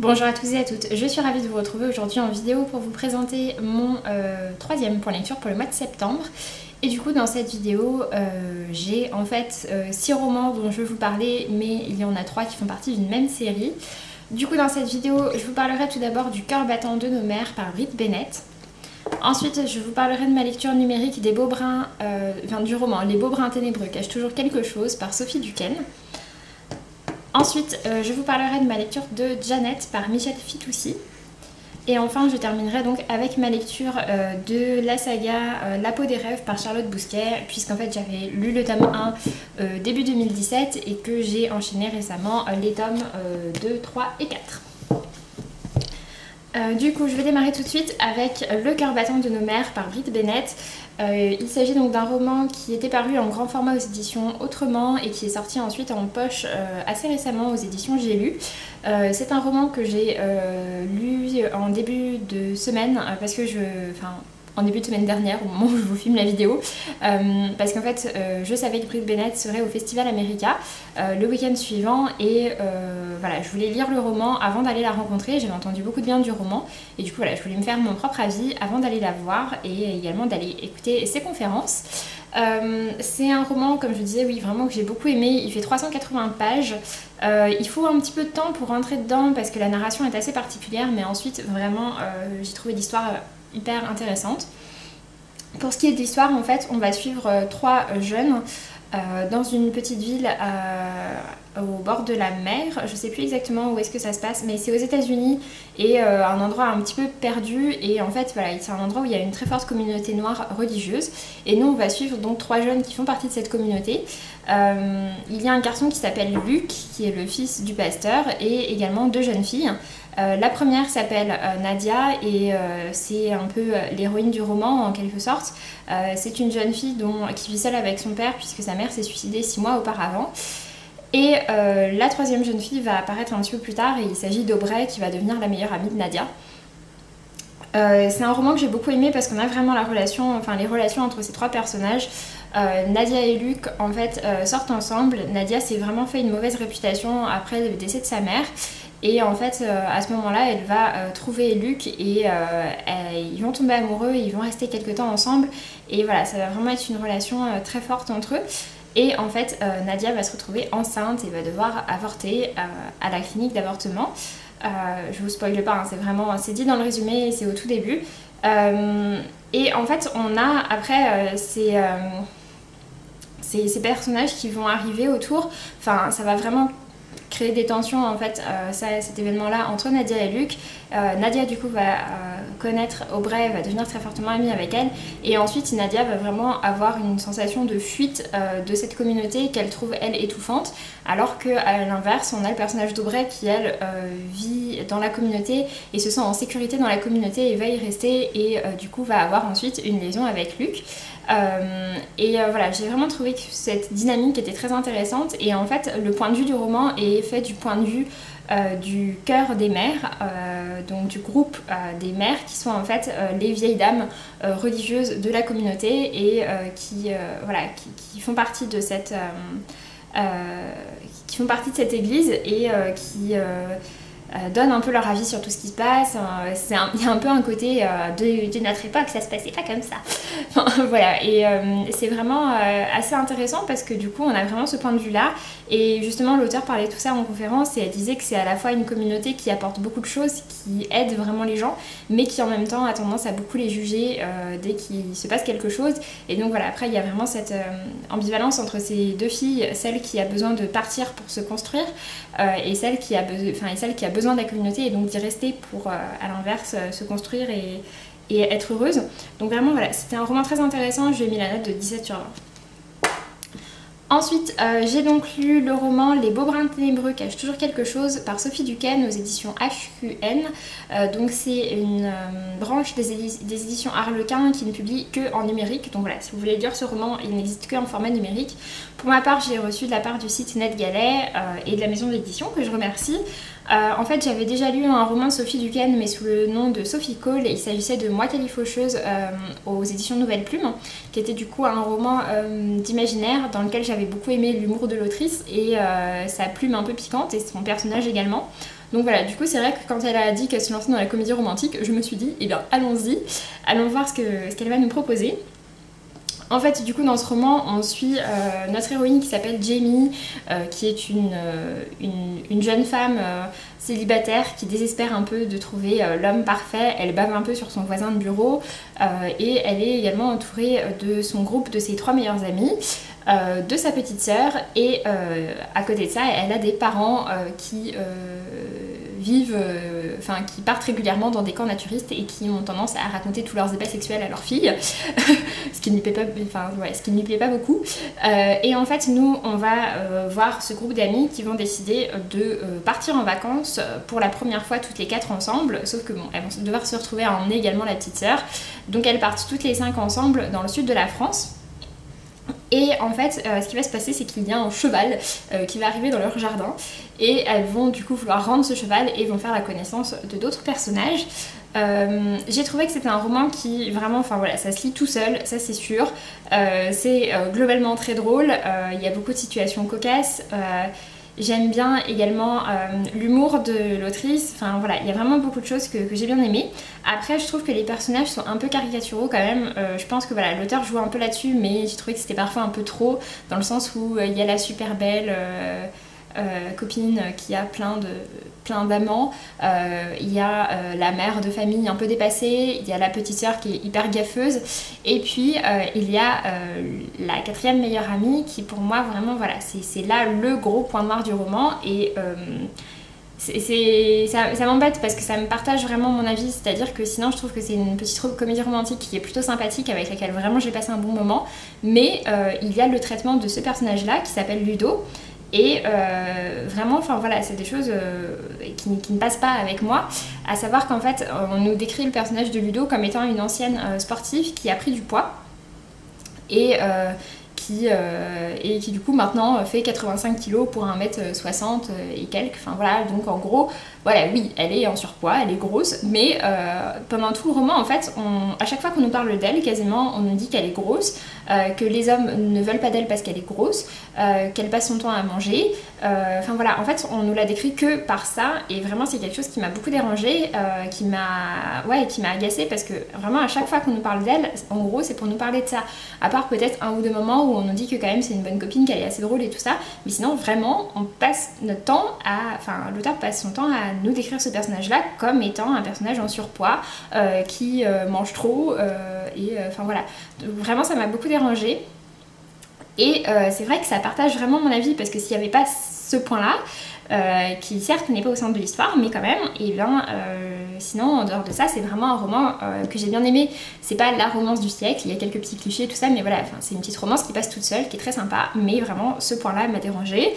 Bonjour à tous et à toutes, je suis ravie de vous retrouver aujourd'hui en vidéo pour vous présenter mon troisième point lecture pour le mois de septembre. Et du coup dans cette vidéo j'ai en fait 6 romans dont je vais vous parler, mais il y en a 3 qui font partie d'une même série. Du coup dans cette vidéo je vous parlerai tout d'abord du Cœur battant de nos mères par Brit Bennett. Ensuite je vous parlerai de ma lecture numérique des Beaux Brins, du roman Les Beaux Brins ténébreux cachent toujours quelque chose par Sophie Duquesne. Ensuite, je vous parlerai de ma lecture de Janet par Michel Fitoussi. Et enfin, je terminerai donc avec ma lecture de la saga La peau des rêves par Charlotte Bousquet, puisqu'en fait j'avais lu le tome 1 début 2017 et que j'ai enchaîné récemment les tomes 2, 3 et 4. Du coup, je vais démarrer tout de suite avec Le Cœur battant de nos mères par Brit Bennett. Il s'agit donc d'un roman qui était paru en grand format aux éditions Autrement et qui est sorti ensuite en poche assez récemment aux éditions J'ai lu. C'est un roman que j'ai lu en début de semaine parce que en début de semaine dernière au moment où je vous filme la vidéo parce qu'en fait je savais que Brit Bennett serait au Festival America le week-end suivant et voilà, je voulais lire le roman avant d'aller la rencontrer. J'avais entendu beaucoup de bien du roman et du coup voilà, je voulais me faire mon propre avis avant d'aller la voir et également d'aller écouter ses conférences. C'est un roman, comme je disais, oui, vraiment que j'ai beaucoup aimé. Il fait 380 pages. Il faut un petit peu de temps pour rentrer dedans parce que la narration est assez particulière, mais ensuite vraiment j'ai trouvé l'histoire hyper intéressante. Pour ce qui est de l'histoire, en fait, on va suivre 3 jeunes dans une petite ville au bord de la mer. Je sais plus exactement où est-ce que ça se passe, mais c'est aux États-Unis et un endroit un petit peu perdu. Et en fait, voilà, c'est un endroit où il y a une très forte communauté noire religieuse. Et nous, on va suivre donc 3 jeunes qui font partie de cette communauté. Il y a un garçon qui s'appelle Luc, qui est le fils du pasteur, et également 2 jeunes filles. La première s'appelle Nadia et c'est un peu l'héroïne du roman en quelque sorte. C'est une jeune fille qui vit seule avec son père puisque sa mère s'est suicidée 6 mois auparavant. Et la troisième jeune fille va apparaître un petit peu plus tard et il s'agit d'Aubrey qui va devenir la meilleure amie de Nadia. C'est un roman que j'ai beaucoup aimé parce qu'on a vraiment les relations entre ces 3 personnages. Nadia et Luc en fait sortent ensemble. Nadia s'est vraiment fait une mauvaise réputation après le décès de sa mère. Et en fait, à ce moment-là, elle va trouver Luc et ils vont tomber amoureux et ils vont rester quelques temps ensemble. Et voilà, ça va vraiment être une relation très forte entre eux. Et en fait, Nadia va se retrouver enceinte et va devoir avorter à la clinique d'avortement. Je vous spoile pas, hein, c'est dit dans le résumé et c'est au tout début. Et en fait, on a après ces personnages qui vont arriver autour. Enfin, ça va vraiment créer des tensions en fait, cet événement là entre Nadia et Luc. Nadia du coup va connaître Aubrey, va devenir très fortement amie avec elle et ensuite Nadia va vraiment avoir une sensation de fuite de cette communauté qu'elle trouve elle étouffante, alors qu'à l'inverse on a le personnage d'Aubrey qui elle vit dans la communauté et se sent en sécurité dans la communauté et va y rester et du coup va avoir ensuite une liaison avec Luc. Voilà, j'ai vraiment trouvé que cette dynamique était très intéressante et en fait le point de vue du roman est fait du point de vue du cœur des mères, donc du groupe des mères qui sont en fait les vieilles dames religieuses de la communauté et qui font partie de cette église et qui donnent un peu leur avis sur tout ce qui se passe. Il y a un peu un côté de notre époque, ça se passait pas comme ça. Enfin, voilà, et c'est vraiment assez intéressant parce que du coup on a vraiment ce point de vue là et justement l'auteur parlait de tout ça en conférence et elle disait que c'est à la fois une communauté qui apporte beaucoup de choses, qui aide vraiment les gens, mais qui en même temps a tendance à beaucoup les juger dès qu'il se passe quelque chose. Et donc voilà, après il y a vraiment cette ambivalence entre ces 2 filles, celle qui a besoin de partir pour se construire et celle qui a besoin de la communauté et donc d'y rester pour à l'inverse se construire et être heureuse. Donc vraiment voilà, c'était un roman très intéressant, je lui ai mis la note de 17 sur 20. Ensuite, j'ai donc lu le roman Les Beaux Brins ténébreux cachent toujours quelque chose par Sophie Duquesne aux éditions HQN. Donc c'est une branche des éditions Harlequin qui ne publie que en numérique. Donc voilà, si vous voulez lire ce roman, il n'existe que en format numérique. Pour ma part, j'ai reçu de la part du site NetGalley et de la maison d'édition que je remercie. En fait, j'avais déjà lu un roman de Sophie Duquesne, mais sous le nom de Sophie Cole, et il s'agissait de Moi Califocheuse aux éditions Nouvelle Plume, qui était du coup un roman d'imaginaire dans lequel j'avais beaucoup aimé l'humour de l'autrice et sa plume un peu piquante et son personnage également. Donc voilà, du coup c'est vrai que quand elle a dit qu'elle se lançait dans la comédie romantique, je me suis dit, eh bien allons-y, allons voir ce qu'elle va nous proposer. En fait, du coup, dans ce roman, on suit notre héroïne qui s'appelle Jamie, qui est une jeune femme célibataire qui désespère un peu de trouver l'homme parfait. Elle bave un peu sur son voisin de bureau et elle est également entourée de son groupe, de ses 3 meilleurs amis, de sa petite sœur et à côté de ça, elle a des parents qui vivent, qui partent régulièrement dans des camps naturistes et qui ont tendance à raconter tous leurs ébats sexuels à leurs filles, ce qui ne lui plaît pas beaucoup. Et en fait, nous, on va voir ce groupe d'amis qui vont décider de partir en vacances pour la première fois toutes les 4 ensemble, sauf que bon, elles vont devoir se retrouver à emmener également la petite sœur. Donc elles partent toutes les 5 ensemble dans le sud de la France. Et en fait, ce qui va se passer, c'est qu'il y a un cheval qui va arriver dans leur jardin et elles vont du coup vouloir rendre ce cheval et vont faire la connaissance de d'autres personnages. J'ai trouvé que c'était un roman qui vraiment, enfin voilà, ça se lit tout seul, ça c'est sûr. C'est globalement très drôle, il y a beaucoup de situations cocasses. J'aime bien également l'humour de l'autrice, enfin voilà, il y a vraiment beaucoup de choses que j'ai bien aimées. Après, je trouve que les personnages sont un peu caricaturaux quand même, je pense que voilà, l'auteur joue un peu là-dessus, mais j'ai trouvé que c'était parfois un peu trop, dans le sens où il y a la super belle copine qui a plein d'amants, il y a la mère de famille un peu dépassée, il y a la petite sœur qui est hyper gaffeuse, et puis il y a la 4e meilleure amie qui pour moi vraiment voilà, c'est là le gros point noir du roman et ça m'embête parce que ça me partage vraiment mon avis, c'est-à-dire que sinon je trouve que c'est une petite comédie romantique qui est plutôt sympathique, avec laquelle vraiment j'ai passé un bon moment, mais il y a le traitement de ce personnage-là qui s'appelle Ludo. Et vraiment, enfin voilà, c'est des choses qui ne passent pas avec moi, à savoir qu'en fait, on nous décrit le personnage de Ludo comme étant une ancienne sportive qui a pris du poids et qui du coup maintenant fait 85 kg pour 1m60 et quelques, enfin voilà, donc en gros, voilà, oui, elle est en surpoids, elle est grosse, mais pendant tout le roman, en fait, à chaque fois qu'on nous parle d'elle, quasiment, on nous dit qu'elle est grosse, que les hommes ne veulent pas d'elle parce qu'elle est grosse, qu'elle passe son temps à manger, enfin voilà, en fait, on nous la décrit que par ça, et vraiment, c'est quelque chose qui m'a beaucoup dérangée, qui m'a agacée, parce que vraiment, à chaque fois qu'on nous parle d'elle, en gros, c'est pour nous parler de ça, à part peut-être un ou deux moments où on nous dit que quand même c'est une bonne copine, qu'elle est assez drôle et tout ça, mais sinon, vraiment, on passe notre temps l'auteur passe son temps à nous décrire ce personnage-là comme étant un personnage en surpoids, qui mange trop, enfin voilà. Vraiment, ça m'a beaucoup dérangée. Et c'est vrai que ça partage vraiment mon avis, parce que s'il n'y avait pas ce point-là, qui certes n'est pas au centre de l'histoire, mais quand même, et bien sinon en dehors de ça, c'est vraiment un roman que j'ai bien aimé. C'est pas la romance du siècle, il y a quelques petits clichés, tout ça, mais voilà, c'est une petite romance qui passe toute seule, qui est très sympa, mais vraiment ce point-là m'a dérangée.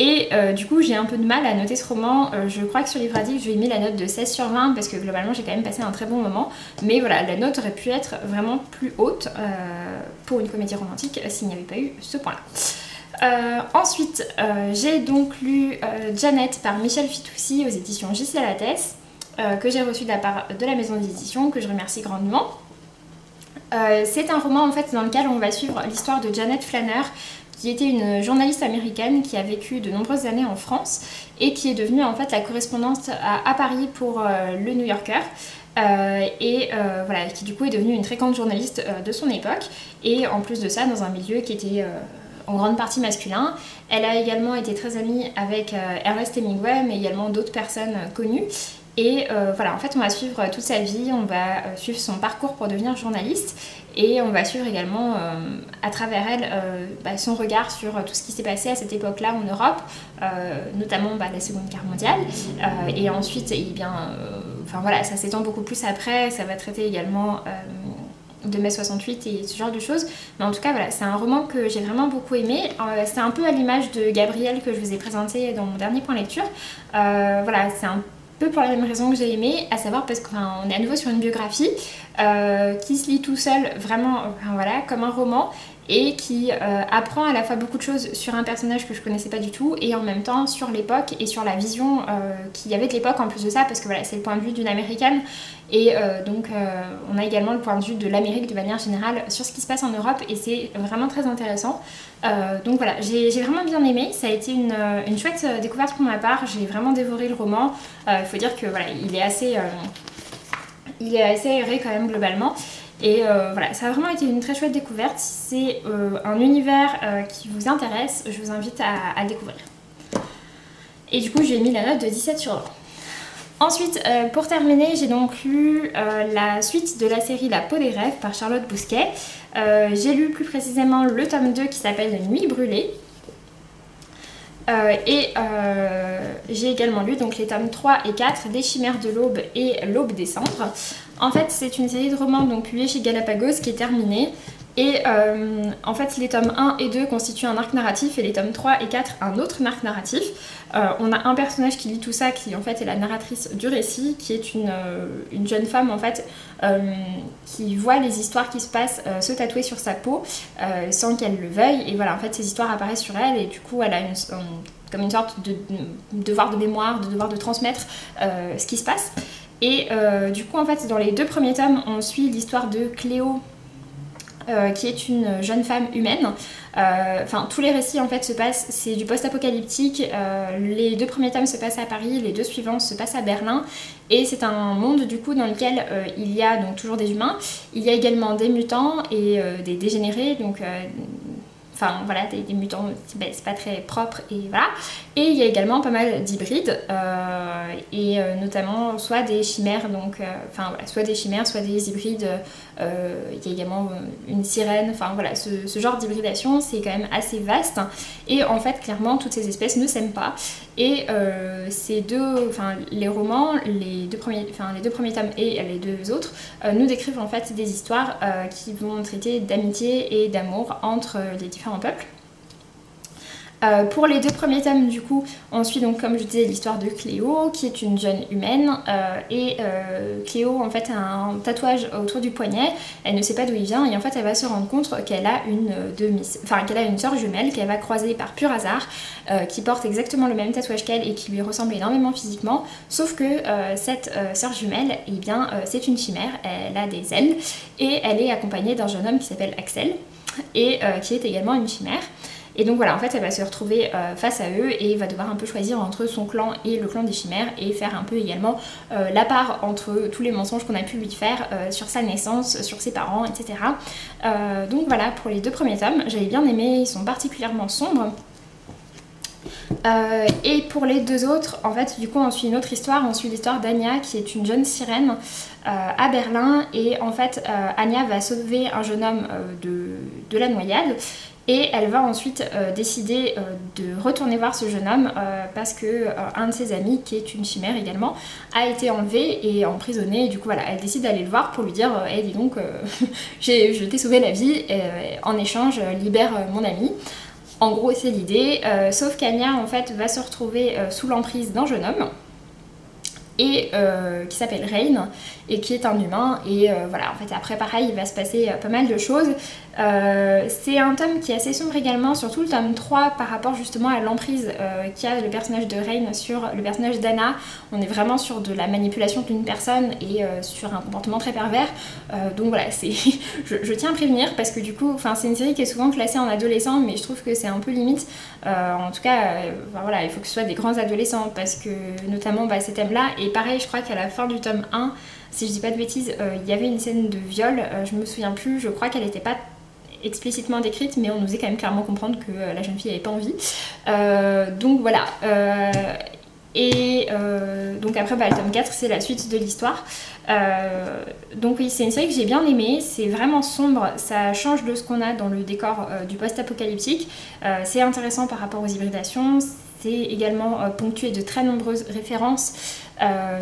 Et du coup, j'ai un peu de mal à noter ce roman. Je crois que sur Livre Addict, je lui ai mis la note de 16/20 parce que globalement, j'ai quand même passé un très bon moment. Mais voilà, la note aurait pu être vraiment plus haute pour une comédie romantique s'il n'y avait pas eu ce point-là. Ensuite, j'ai donc lu Janet par Michel Fitoussi aux éditions J.C. Lattès, que j'ai reçu de la part de la maison d'édition, que je remercie grandement. C'est un roman en fait dans lequel on va suivre l'histoire de Janet Flanner, qui était une journaliste américaine qui a vécu de nombreuses années en France et qui est devenue en fait la correspondante à Paris pour le New Yorker. Voilà, qui du coup est devenue une très grande journaliste de son époque, et en plus de ça dans un milieu qui était en grande partie masculin. Elle a également été très amie avec Ernest Hemingway, mais également d'autres personnes connues. Et voilà, en fait on va suivre toute sa vie, on va suivre son parcours pour devenir journaliste, et on va suivre également à travers elle son regard sur tout ce qui s'est passé à cette époque-là en Europe, notamment la Seconde Guerre mondiale, et ensuite, enfin voilà, ça s'étend beaucoup plus après, ça va traiter également de mai 68 et ce genre de choses, mais en tout cas voilà, c'est un roman que j'ai vraiment beaucoup aimé. C'est un peu à l'image de Gabrielle que je vous ai présenté dans mon dernier point lecture. Voilà, c'est un peu pour la même raison que j'ai aimé, à savoir parce qu'on est à nouveau sur une biographie qui se lit tout seul, vraiment, voilà, comme un roman, et qui apprend à la fois beaucoup de choses sur un personnage que je connaissais pas du tout et en même temps sur l'époque et sur la vision qu'il y avait de l'époque en plus de ça, parce que voilà, c'est le point de vue d'une américaine et donc on a également le point de vue de l'Amérique de manière générale sur ce qui se passe en Europe et c'est vraiment très intéressant. Donc voilà, j'ai vraiment bien aimé, ça a été une chouette découverte pour ma part, j'ai vraiment dévoré le roman. Il faut dire que voilà, il est assez aéré quand même globalement. Et voilà, ça a vraiment été une très chouette découverte. Si c'est un univers qui vous intéresse, je vous invite à le découvrir. Et du coup, j'ai mis la note de 17 sur 20. Ensuite, pour terminer, j'ai donc lu la suite de la série La peau des rêves par Charlotte Bousquet. J'ai lu plus précisément le tome 2 qui s'appelle Nuit brûlée. J'ai également lu donc les tomes 3 et 4 des Chimères de l'Aube et L'Aube des Cendres. En fait, c'est une série de romans donc publiés chez Galapagos qui est terminée. Et en fait, les tomes 1 et 2 constituent un arc narratif et les tomes 3 et 4 un autre arc narratif. On a un personnage qui lit tout ça, qui en fait est la narratrice du récit, qui est une jeune femme en fait qui voit les histoires qui se passent se tatouer sur sa peau sans qu'elle le veuille. Et voilà, en fait, ces histoires apparaissent sur elle et du coup, elle a comme une sorte de devoir de mémoire, de devoir de transmettre ce qui se passe. Et du coup, en fait, dans les 2 premiers tomes, on suit l'histoire de Cléo, qui est une jeune femme humaine. Enfin, tous les récits en fait se passent, c'est du post-apocalyptique. Les 2 premiers tomes se passent à Paris, les 2 suivants se passent à Berlin. Et c'est un monde du coup dans lequel il y a donc toujours des humains. Il y a également des mutants et des dégénérés, donc enfin voilà, des mutants, c'est pas très propre et voilà. Et il y a également pas mal d'hybrides et notamment soit des chimères, donc enfin voilà, soit des chimères, soit des hybrides. Il y a également une sirène, enfin voilà, ce genre d'hybridation c'est quand même assez vaste et en fait clairement toutes ces espèces ne s'aiment pas et les romans, les deux premiers tomes et les 2 autres nous décrivent en fait des histoires qui vont traiter d'amitié et d'amour entre les différents peuples. Pour les 2 premiers tomes, du coup, on suit donc, comme je disais, l'histoire de Cléo, qui est une jeune humaine. Cléo, en fait, a un tatouage autour du poignet. Elle ne sait pas d'où il vient et en fait, elle va se rendre compte qu'elle a qu'elle a une sœur jumelle qu'elle va croiser par pur hasard, qui porte exactement le même tatouage qu'elle et qui lui ressemble énormément physiquement. Sauf que cette sœur jumelle, eh bien, c'est une chimère. Elle a des ailes et elle est accompagnée d'un jeune homme qui s'appelle Axel et qui est également une chimère. Et donc voilà, en fait, elle va se retrouver face à eux et va devoir un peu choisir entre son clan et le clan des chimères et faire un peu également la part entre tous les mensonges qu'on a pu lui faire sur sa naissance, sur ses parents, etc. Donc voilà, pour les 2 premiers tomes, j'avais bien aimé, ils sont particulièrement sombres. Et pour les 2 autres, en fait, du coup, on suit une autre histoire. On suit l'histoire d'Anya, qui est une jeune sirène à Berlin. Et en fait, Anya va sauver un jeune homme de la noyade. Et elle va ensuite décider de retourner voir ce jeune homme parce que un de ses amis, qui est une chimère également, a été enlevé et emprisonné. Et du coup, voilà, elle décide d'aller le voir pour lui dire hey, dis donc, je t'ai sauvé la vie, en échange, libère mon ami. En gros, c'est l'idée. Sauf qu'Anya, en fait, va se retrouver sous l'emprise d'un jeune homme et qui s'appelle Rain et qui est un humain et voilà, en fait après pareil il va se passer pas mal de choses. C'est un tome qui est assez sombre également, surtout le tome 3 par rapport justement à l'emprise qu'a le personnage de Rain sur le personnage d'Anna. On est vraiment sur de la manipulation d'une personne et sur un comportement très pervers, donc voilà, je tiens à prévenir parce que du coup c'est une série qui est souvent classée en adolescent, mais je trouve que c'est un peu limite, en tout cas voilà, il faut que ce soit des grands adolescents parce que notamment ces thèmes là. Et pareil, je crois qu'à la fin du tome 1, si je dis pas de bêtises, il y avait une scène de viol, je me souviens plus, je crois qu'elle n'était pas explicitement décrite, mais on nous faisait quand même clairement comprendre que la jeune fille n'avait pas envie. Donc voilà. Donc après, le tome 4, c'est la suite de l'histoire. Donc oui, c'est une série que j'ai bien aimée, c'est vraiment sombre, ça change de ce qu'on a dans le décor du post-apocalyptique. C'est intéressant par rapport aux hybridations. C'est également ponctué de très nombreuses références,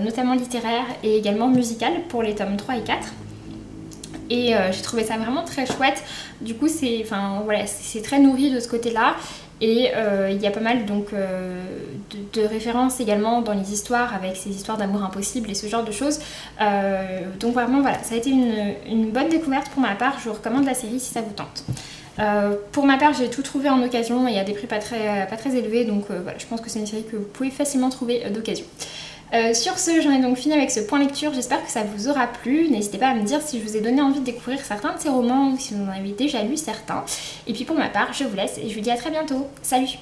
notamment littéraires et également musicales pour les tomes 3 et 4. Et j'ai trouvé ça vraiment très chouette. Du coup, c'est très nourri de ce côté-là. Et il y a pas mal donc, de références également dans les histoires, avec ces histoires d'amour impossible et ce genre de choses. Donc vraiment, voilà, ça a été une bonne découverte pour ma part. Je vous recommande la série si ça vous tente. Pour ma part, j'ai tout trouvé en occasion et à des prix pas très élevés, donc voilà, je pense que c'est une série que vous pouvez facilement trouver d'occasion. Sur ce, j'en ai donc fini avec ce point lecture, j'espère que ça vous aura plu. N'hésitez pas à me dire si je vous ai donné envie de découvrir certains de ces romans ou si vous en avez déjà lu certains. Et puis pour ma part, je vous laisse et je vous dis à très bientôt. Salut!